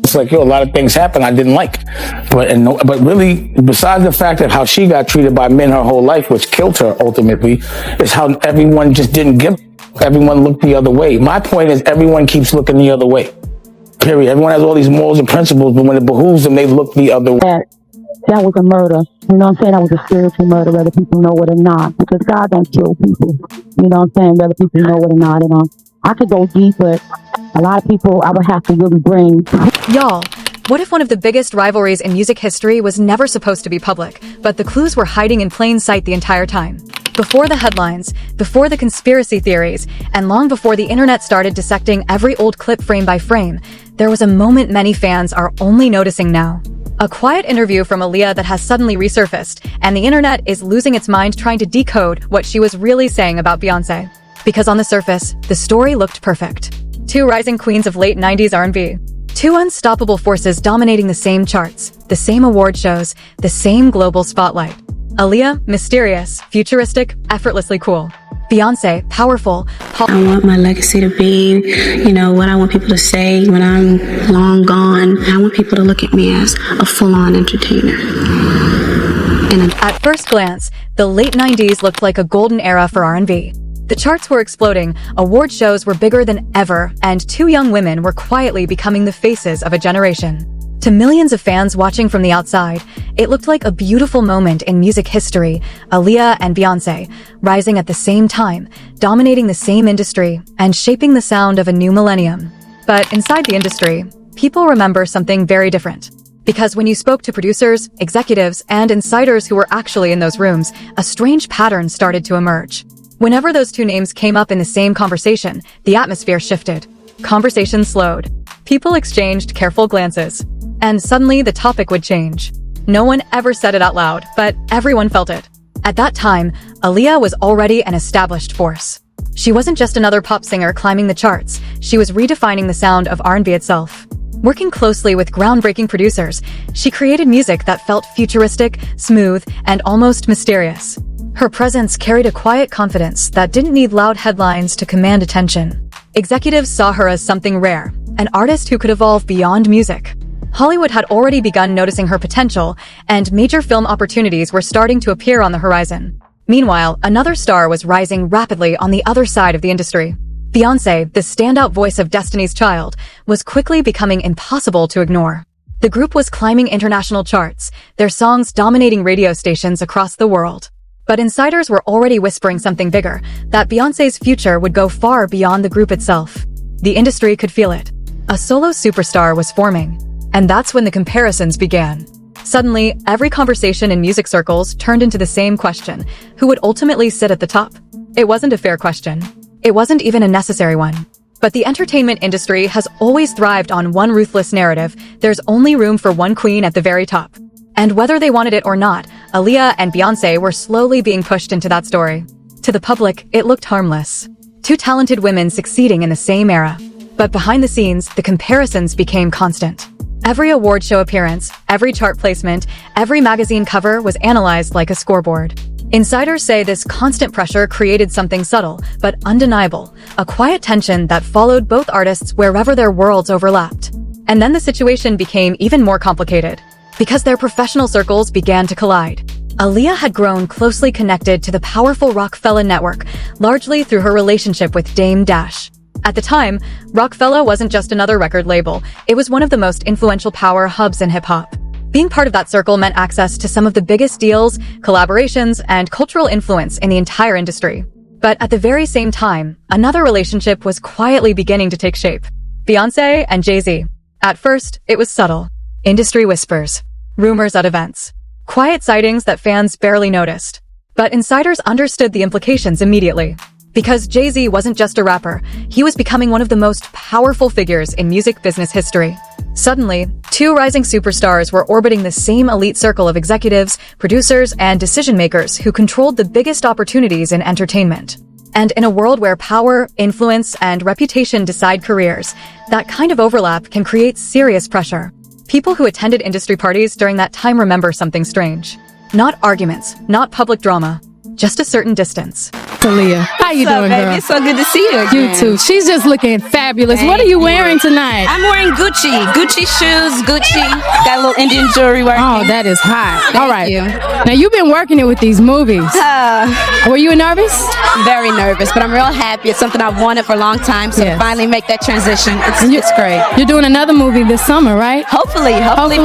It's like, yo, a lot of things happen I didn't like. But really, besides the fact that how she got treated by men her whole life, which killed her ultimately, is how everyone just didn't give. Everyone looked the other way. My point is everyone keeps looking the other way. Period. Everyone has all these morals and principles, but when it behooves them, they look the other way. That was a murder. You know what I'm saying? That was a spiritual murder, whether people know it or not. Because God don't kill people. You know what I'm saying? Whether people know it or not. And I could go deep, but a lot of people I would have to really bring. Y'all, what if one of the biggest rivalries in music history was never supposed to be public, but the clues were hiding in plain sight the entire time? Before the headlines, before the conspiracy theories, and long before the internet started dissecting every old clip frame by frame, there was a moment many fans are only noticing now. A quiet interview from Aaliyah that has suddenly resurfaced, and the internet is losing its mind trying to decode what she was really saying about Beyoncé. Because on the surface, the story looked perfect. Two rising queens of late 90s R&B. Two unstoppable forces dominating the same charts, the same award shows, the same global spotlight. Aaliyah, mysterious, futuristic, effortlessly cool. Beyoncé, powerful. I want my legacy to be, what I want people to say when I'm long gone. I want people to look at me as a full-on entertainer. At first glance, the late 90s looked like a golden era for R&B. The charts were exploding, award shows were bigger than ever, and two young women were quietly becoming the faces of a generation. To millions of fans watching from the outside, it looked like a beautiful moment in music history, Aaliyah and Beyoncé, rising at the same time, dominating the same industry, and shaping the sound of a new millennium. But inside the industry, people remember something very different. Because when you spoke to producers, executives, and insiders who were actually in those rooms, a strange pattern started to emerge. Whenever those two names came up in the same conversation, the atmosphere shifted. Conversation slowed. People exchanged careful glances. And suddenly the topic would change. No one ever said it out loud, but everyone felt it. At that time, Aaliyah was already an established force. She wasn't just another pop singer climbing the charts, she was redefining the sound of R&B itself. Working closely with groundbreaking producers, she created music that felt futuristic, smooth, and almost mysterious. Her presence carried a quiet confidence that didn't need loud headlines to command attention. Executives saw her as something rare, an artist who could evolve beyond music. Hollywood had already begun noticing her potential, and major film opportunities were starting to appear on the horizon. Meanwhile, another star was rising rapidly on the other side of the industry. Beyoncé, the standout voice of Destiny's Child, was quickly becoming impossible to ignore. The group was climbing international charts, their songs dominating radio stations across the world. But insiders were already whispering something bigger, that Beyoncé's future would go far beyond the group itself. The industry could feel it. A solo superstar was forming. And that's when the comparisons began. Suddenly, every conversation in music circles turned into the same question: who would ultimately sit at the top? It wasn't a fair question. It wasn't even a necessary one. But the entertainment industry has always thrived on one ruthless narrative: there's only room for one queen at the very top. And whether they wanted it or not, Aaliyah and Beyoncé were slowly being pushed into that story. To the public, it looked harmless. Two talented women succeeding in the same era. But behind the scenes, the comparisons became constant. Every award show appearance, every chart placement, every magazine cover was analyzed like a scoreboard. Insiders say this constant pressure created something subtle, but undeniable, a quiet tension that followed both artists wherever their worlds overlapped. And then the situation became even more complicated, because their professional circles began to collide. Aaliyah had grown closely connected to the powerful Rockefeller network, largely through her relationship with Dame Dash. At the time, Rockefeller wasn't just another record label, it was one of the most influential power hubs in hip-hop. Being part of that circle meant access to some of the biggest deals, collaborations, and cultural influence in the entire industry. But at the very same time, another relationship was quietly beginning to take shape. Beyoncé and Jay-Z. At first, it was subtle. Industry whispers. Rumors at events. Quiet sightings that fans barely noticed. But insiders understood the implications immediately. Because Jay-Z wasn't just a rapper, he was becoming one of the most powerful figures in music business history. Suddenly, two rising superstars were orbiting the same elite circle of executives, producers, and decision-makers who controlled the biggest opportunities in entertainment. And in a world where power, influence, and reputation decide careers, that kind of overlap can create serious pressure. People who attended industry parties during that time remember something strange. Not arguments, not public drama, just a certain distance. Aaliyah. How you doing, baby? girl? It's so good to see you again. You too. She's just looking fabulous. What are you wearing tonight? I'm wearing Gucci shoes, Gucci. Got a little Indian jewelry working. Oh, that is hot. All right. you. Now, you've been working it with these movies. Were you nervous? Very nervous, but I'm real happy. It's something I've wanted for a long time, so to finally make that transition, it's great. You're doing another movie this summer, right? Hopefully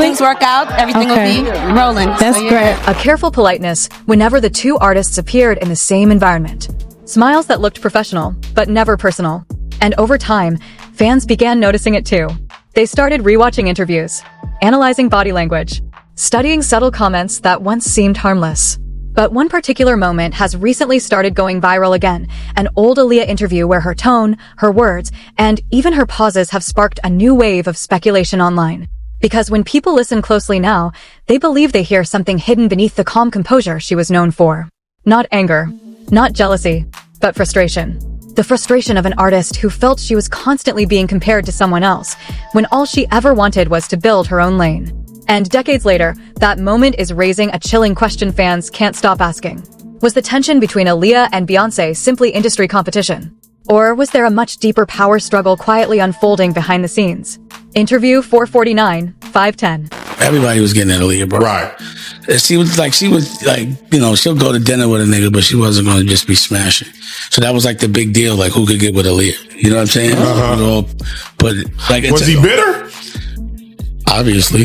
things work out. Everything will be rolling. That's great. A careful politeness whenever the two artists appeared in the same environment. Smiles that looked professional, but never personal. And over time, fans began noticing it too. They started rewatching interviews, analyzing body language, studying subtle comments that once seemed harmless. But one particular moment has recently started going viral again, an old Aaliyah interview where her tone, her words, and even her pauses have sparked a new wave of speculation online. Because when people listen closely now, they believe they hear something hidden beneath the calm composure she was known for. Not anger, not jealousy, but frustration. The frustration of an artist who felt she was constantly being compared to someone else, when all she ever wanted was to build her own lane. And decades later, that moment is raising a chilling question fans can't stop asking. Was the tension between Aaliyah and Beyoncé simply industry competition? Or was there a much deeper power struggle quietly unfolding behind the scenes? Interview 449, 510. Everybody was getting at Aaliyah, bro. Right. She was like, she'll go to dinner with a nigga, but she wasn't going to just be smashing. So that was like the big deal, like who could get with Aaliyah. You know what I'm saying? But like, Was he bitter? Obviously.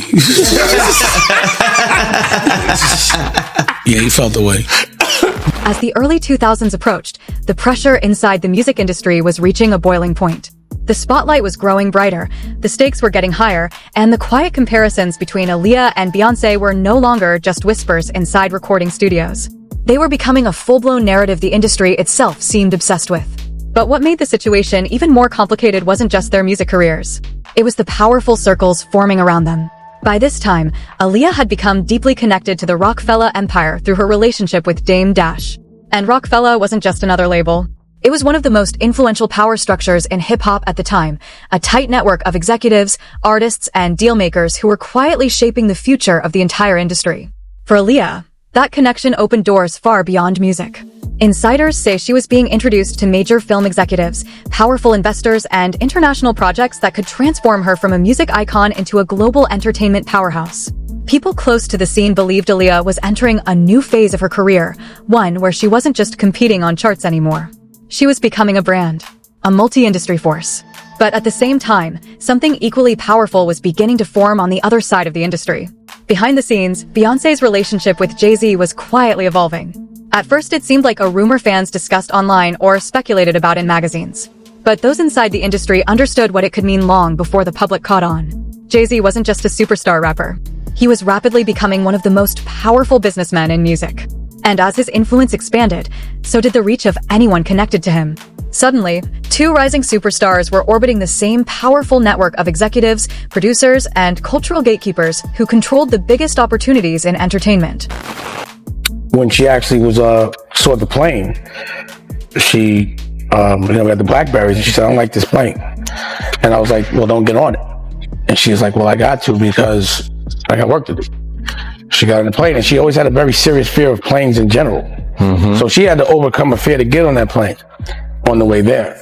Yeah, he felt the way. As the early 2000s approached, the pressure inside the music industry was reaching a boiling point. The spotlight was growing brighter, the stakes were getting higher, and the quiet comparisons between Aaliyah and Beyoncé were no longer just whispers inside recording studios. They were becoming a full-blown narrative the industry itself seemed obsessed with. But what made the situation even more complicated wasn't just their music careers. It was the powerful circles forming around them. By this time, Aaliyah had become deeply connected to the Rockefeller empire through her relationship with Dame Dash. And Rockefeller wasn't just another label. It was one of the most influential power structures in hip-hop at the time, a tight network of executives, artists, and dealmakers who were quietly shaping the future of the entire industry. For Aaliyah, that connection opened doors far beyond music. Insiders say she was being introduced to major film executives, powerful investors, and international projects that could transform her from a music icon into a global entertainment powerhouse. People close to the scene believed Aaliyah was entering a new phase of her career, one where she wasn't just competing on charts anymore. She was becoming a brand, a multi-industry force. But at the same time, something equally powerful was beginning to form on the other side of the industry. Behind the scenes, Beyoncé's relationship with Jay-Z was quietly evolving. At first, it seemed like a rumor fans discussed online or speculated about in magazines. But those inside the industry understood what it could mean long before the public caught on. Jay-Z wasn't just a superstar rapper. He was rapidly becoming one of the most powerful businessmen in music. And as his influence expanded, so did the reach of anyone connected to him. Suddenly, two rising superstars were orbiting the same powerful network of executives, producers, and cultural gatekeepers who controlled the biggest opportunities in entertainment. When she actually saw the plane, she, we had the Blackberries, and she said, "I don't like this plane." And I was like, "Well, don't get on it." And she was like, "Well, I got to because I got work to do." She got on the plane, and she always had a very serious fear of planes in general. Mm-hmm. So she had to overcome a fear to get on that plane on the way there.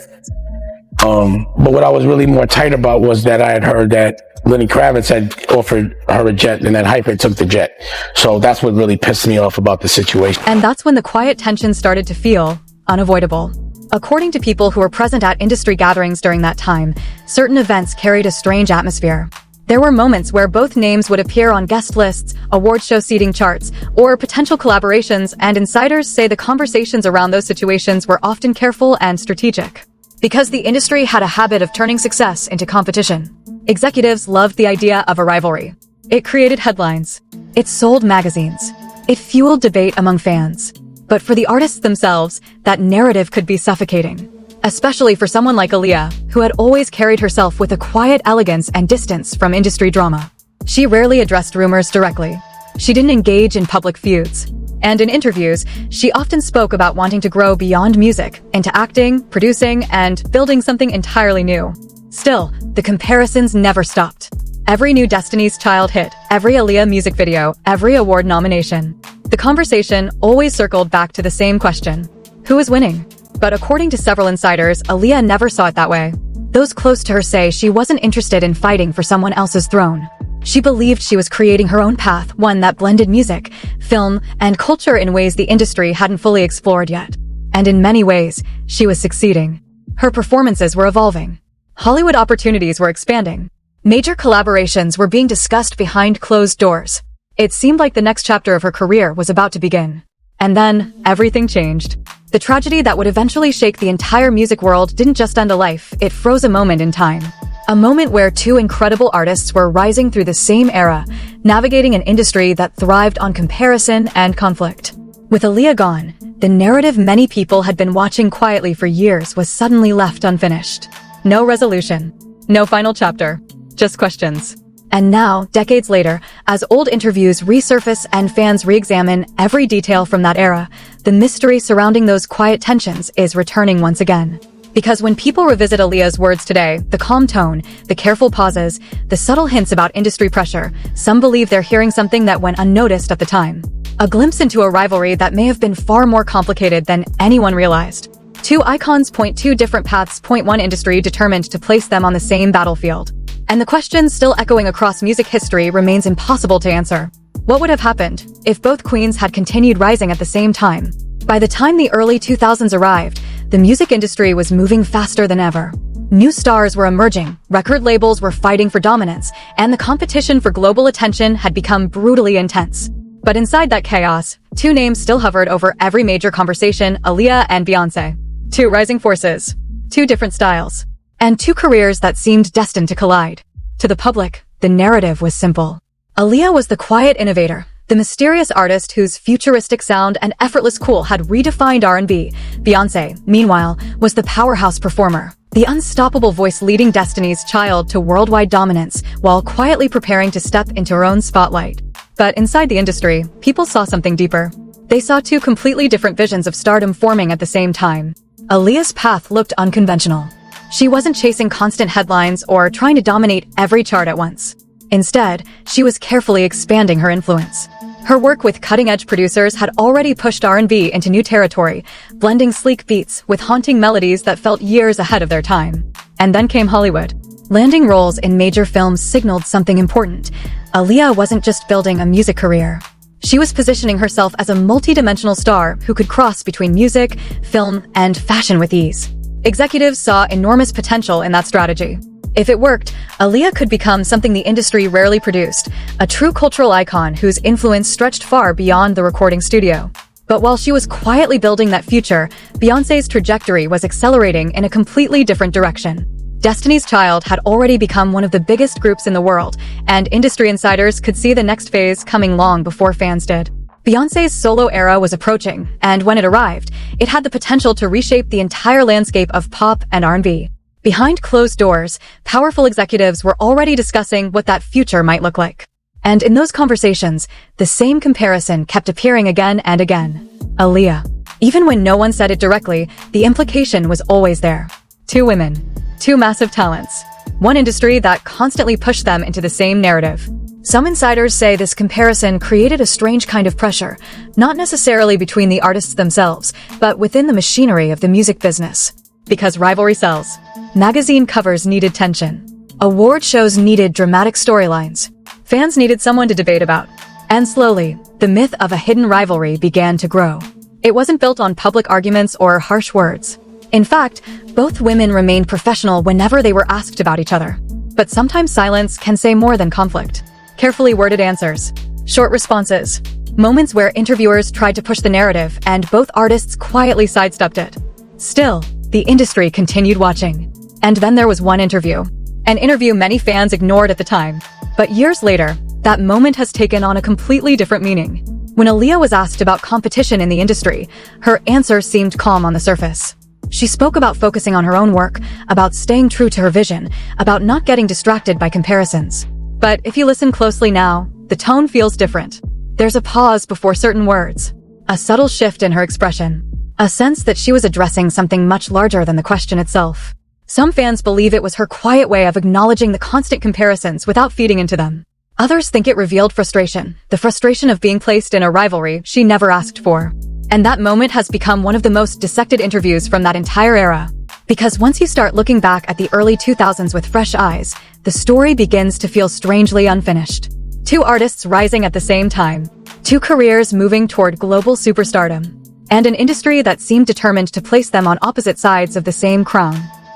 But what I was really more tight about was that I had heard that Lenny Kravitz had offered her a jet, and that Hyper took the jet. So that's what really pissed me off about the situation. And that's when the quiet tension started to feel unavoidable. According to people who were present at industry gatherings during that time, certain events carried a strange atmosphere. There were moments where both names would appear on guest lists, award show seating charts, or potential collaborations, and insiders say the conversations around those situations were often careful and strategic. Because the industry had a habit of turning success into competition. Executives loved the idea of a rivalry. It created headlines. It sold magazines. It fueled debate among fans. But for the artists themselves, that narrative could be suffocating. Especially for someone like Aaliyah, who had always carried herself with a quiet elegance and distance from industry drama. She rarely addressed rumors directly. She didn't engage in public feuds. And in interviews, she often spoke about wanting to grow beyond music, into acting, producing, and building something entirely new. Still, the comparisons never stopped. Every new Destiny's Child hit, every Aaliyah music video, every award nomination. The conversation always circled back to the same question. Who was winning? But according to several insiders, Aaliyah never saw it that way. Those close to her say she wasn't interested in fighting for someone else's throne. She believed she was creating her own path, one that blended music, film, and culture in ways the industry hadn't fully explored yet. And in many ways, she was succeeding. Her performances were evolving. Hollywood opportunities were expanding. Major collaborations were being discussed behind closed doors. It seemed like the next chapter of her career was about to begin. And then, everything changed. The tragedy that would eventually shake the entire music world didn't just end a life, it froze a moment in time. A moment where two incredible artists were rising through the same era, navigating an industry that thrived on comparison and conflict. With Aaliyah gone, the narrative many people had been watching quietly for years was suddenly left unfinished. No resolution. No final chapter. Just questions. And now, decades later, as old interviews resurface and fans re-examine every detail from that era, the mystery surrounding those quiet tensions is returning once again. Because when people revisit Aaliyah's words today, the calm tone, the careful pauses, the subtle hints about industry pressure, some believe they're hearing something that went unnoticed at the time. A glimpse into a rivalry that may have been far more complicated than anyone realized. Two icons point two different paths, point one industry determined to place them on the same battlefield. And the question still echoing across music history remains impossible to answer. What would have happened if both queens had continued rising at the same time? By the time the early 2000s arrived, the music industry was moving faster than ever. New stars were emerging, record labels were fighting for dominance, and the competition for global attention had become brutally intense. But inside that chaos, two names still hovered over every major conversation: Aaliyah and Beyoncé. Two rising forces, two different styles, and two careers that seemed destined to collide. To the public, the narrative was simple. Aaliyah was the quiet innovator, the mysterious artist whose futuristic sound and effortless cool had redefined R&B. Beyoncé, meanwhile, was the powerhouse performer, the unstoppable voice leading Destiny's Child to worldwide dominance while quietly preparing to step into her own spotlight. But inside the industry, people saw something deeper. They saw two completely different visions of stardom forming at the same time. Aaliyah's path looked unconventional. She wasn't chasing constant headlines or trying to dominate every chart at once. Instead, she was carefully expanding her influence. Her work with cutting-edge producers had already pushed R&B into new territory, blending sleek beats with haunting melodies that felt years ahead of their time. And then came Hollywood. Landing roles in major films signaled something important. Aaliyah wasn't just building a music career. She was positioning herself as a multi-dimensional star who could cross between music, film, and fashion with ease. Executives saw enormous potential in that strategy. If it worked, Aaliyah could become something the industry rarely produced, a true cultural icon whose influence stretched far beyond the recording studio. But while she was quietly building that future, Beyoncé's trajectory was accelerating in a completely different direction. Destiny's Child had already become one of the biggest groups in the world, and industry insiders could see the next phase coming long before fans did. Beyoncé's solo era was approaching, and when it arrived, it had the potential to reshape the entire landscape of pop and R&B. Behind closed doors, powerful executives were already discussing what that future might look like. And in those conversations, the same comparison kept appearing again and again. Aaliyah. Even when no one said it directly, the implication was always there. Two women. Two massive talents. One industry that constantly pushed them into the same narrative. Some insiders say this comparison created a strange kind of pressure, not necessarily between the artists themselves, but within the machinery of the music business. Because rivalry sells. Magazine covers needed tension. Award shows needed dramatic storylines. Fans needed someone to debate about. And slowly, the myth of a hidden rivalry began to grow. It wasn't built on public arguments or harsh words. In fact, both women remained professional whenever they were asked about each other. But sometimes silence can say more than conflict. Carefully worded answers. Short responses. Moments where interviewers tried to push the narrative and both artists quietly sidestepped it. Still, the industry continued watching. And then there was one interview. An interview many fans ignored at the time. But years later, that moment has taken on a completely different meaning. When Aaliyah was asked about competition in the industry, her answer seemed calm on the surface. She spoke about focusing on her own work, about staying true to her vision, about not getting distracted by comparisons. But if you listen closely now, the tone feels different. There's a pause before certain words, a subtle shift in her expression, a sense that she was addressing something much larger than the question itself. Some fans believe it was her quiet way of acknowledging the constant comparisons without feeding into them. Others think it revealed frustration, the frustration of being placed in a rivalry she never asked for. And that moment has become one of the most dissected interviews from that entire era. Because once you start looking back at the early 2000s with fresh eyes, the story begins to feel strangely unfinished. Two artists rising at the same time, two careers moving toward global superstardom, and an industry that seemed determined to place them on opposite sides of the same crown.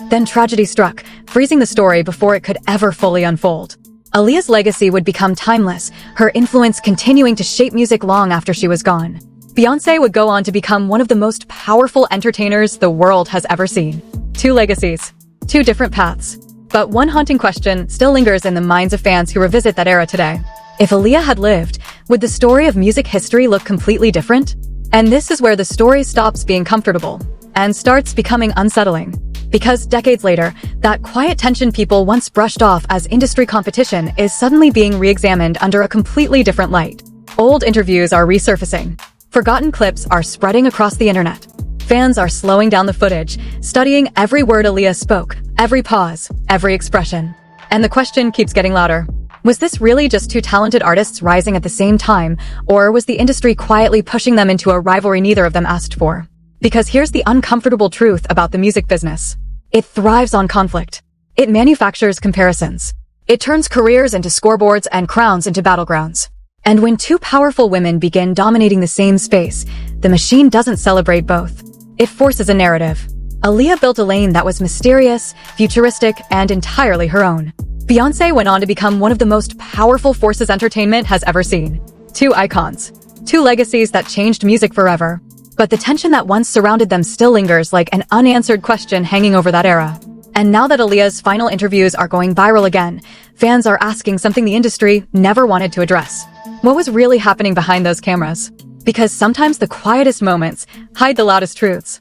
Then tragedy struck, freezing the story before it could ever fully unfold. Aaliyah's legacy would become timeless, her influence continuing to shape music long after she was gone. Beyoncé would go on to become one of the most powerful entertainers the world has ever seen. Two legacies, two different paths. But one haunting question still lingers in the minds of fans who revisit that era today. If Aaliyah had lived, would the story of music history look completely different? And this is where the story stops being comfortable and starts becoming unsettling. Because decades later, that quiet tension people once brushed off as industry competition is suddenly being re-examined under a completely different light. Old interviews are resurfacing. Forgotten clips are spreading across the internet. Fans are slowing down the footage, studying every word Aaliyah spoke, every pause, every expression. And the question keeps getting louder. Was this really just two talented artists rising at the same time, or was the industry quietly pushing them into a rivalry neither of them asked for? Because here's the uncomfortable truth about the music business. It thrives on conflict. It manufactures comparisons. It turns careers into scoreboards and crowns into battlegrounds. And when two powerful women begin dominating the same space, the machine doesn't celebrate both. It forces a narrative. Aaliyah built a lane that was mysterious, futuristic, and entirely her own. Beyoncé went on to become one of the most powerful forces entertainment has ever seen. Two icons. Two legacies that changed music forever. But the tension that once surrounded them still lingers like an unanswered question hanging over that era. And now that Aaliyah's final interviews are going viral again, fans are asking something the industry never wanted to address. What was really happening behind those cameras? Because sometimes the quietest moments hide the loudest truths.